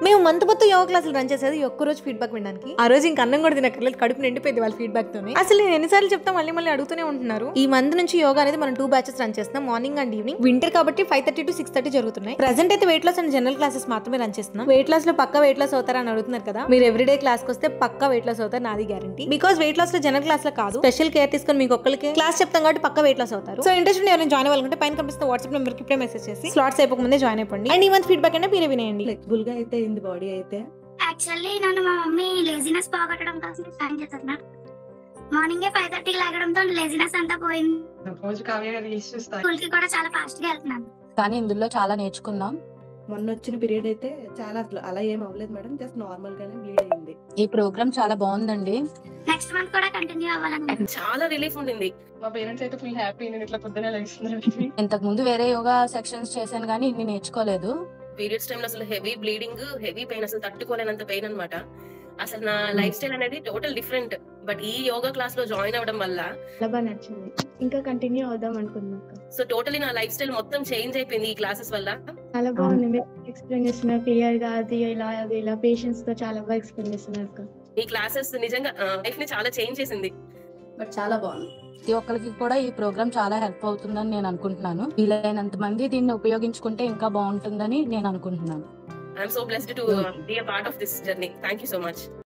మేము మంత్ మొత్తం యోగా క్లాసులు రన్ చేసేది ఒక్క రోజు ఫీడ్బ్యాక్ వినడానికి. ఆ రోజు ఇంకా అన్నం కూడా తినక్కర్లేదు, కడుపు నిండిపోయింది వాళ్ళ ఫీడ్బ్యాక్ తోనే. అసలు నేను ఎన్నిసార్లు చెప్తా మళ్ళీ మళ్ళీ అడుగుతూనే ఉంటున్నారు. ఈ మంత్ నుంచి యోగా అనేది మనం 2 బ్యాచెస్ రన్ చేస్తున్నాం, మార్నింగ్ అండ్ ఈవినింగ్. వింటర్ కాబట్టి 5:30 to 6:30 జరుగుతున్నాయి. ప్రెజెంట్ అయితే weight loss and general classes మాత్రమే రన్ చేస్తున్నాం. వెయిట్ లాస్ లో పక్కా వెయిట్ లాస్ అవుతారా అని అడుగుతున్నారు కదా, మీరు ఎవ్రీడే క్లాస్ కి వస్తే పక్కా వెయిట్ లాస్ అవుతారు, నాది గ్యారంటీ. బికాస్ వెయిట్ లాస్ లో జనరల్ క్లాస్ లో కాదు, స్పెషల్ కేర్ తీసుకొని మీకు ఒక్కరికి క్లాస్ చెప్తాం కాబట్టి పక్కా వెయిట్ లాస్ అవుతారు. సో ఇంట్రెస్ట్ ఎవరైనా జాయిన్ అవ్వాలంటే పైన కనిపిస్తున్న వాట్సాప్ నెంబర్ కి ఇప్పుడే మెసేజ్ చేసి స్లాట్స్ అయిపోకముందే జాయిన్ అయిపోండి. అండ్ ఈ మంత్ ఫీడ్బ్యాక్ అంటే మీరే వినేయండి. ఫ్లెక్సిబుల్ గా అయితే అయింది బాడీ అయితే. యాక్చువల్లీ నన్ను మా మమ్మీ లేజినెస్ పోగొట్టడం కోసం ప్లాన్ చేస్తున్నా. మార్నింగ్ 5:30 లాగడంతో లేజినెస్ అంతా పోయింది. స్కూల్ కి కూడా చాలా ఫాస్ట్ గా వెళ్తున్నాను. కానీ ఇందులో చాలా నేర్చుకున్నాం. మొన్న వచ్చిన పీరియడ్ అయితే చాలా అసలు అలా ఏం అవ్వలేదు మేడం, జస్ట్ నార్మల్ గానే బ్లీడ్ అయింది. ఈ ప్రోగ్రామ్ చాలా బాగుందండి. నెక్స్ట్ మంత్ కూడా కంటిన్యూ అవ్వాలని చాలా రిలీఫ్ ఉండింది. మా పేరెంట్స్ అయితే ఫుల్ హ్యాపీ, నేను ఇట్లా పొద్దునే లేస్తున్నాను. ఇంతకు ముందు వేరే యోగా సెక్షన్స్ చేశాను కానీ ఇన్ని నేర్చుకోలేదు. పీరియడ్స్ టైంలో అసలు హెవీ బ్లీడింగ్, హెవీ పెయిన్, అసలు తట్టుకోలేనంత పెయిన్ అన్నమాట. అసలు నా లైఫ్ స్టైల్ అనేది టోటల్ డిఫరెంట్. బట్ ఈ యోగా క్లాస్ లో జాయిన్ అవడం వల్ల చాలా బాగా నచ్చింది. ఇంకా కంటిన్యూ అవుదాం అనుకున్నాక సో టోటలీ నా లైఫ్ స్టైల్ మొత్తం చేంజ్ అయిపోయింది ఈ క్లాసెస్ వల్ల. చాలా బాగుంది. మీరు ఎక్స్ప్లెయిన్ చేస్తున్నారు క్లియర్ గా, అది ఇలా అది ఇలా పేషెన్స్ తో చాలా బాగా ఎక్స్ప్లెయిన్ చేస్తున్నారు. ఈ క్లాసెస్ నిజంగా లైఫ్ ని చాలా చేంజ్ చేసింది. బట్ చాలా బాగుంది. ప్రతి ఒక్కరికి కూడా ఈ ప్రోగ్రామ్ చాలా హెల్ప్ అవుతుందని నేను అనుకుంటున్నాను. వీలైనంత మంది దీన్ని ఉపయోగించుకుంటే ఇంకా బాగుంటుందని నేను అనుకుంటున్నాను. I'm so blessed to be a part of this journey. Thank you so much.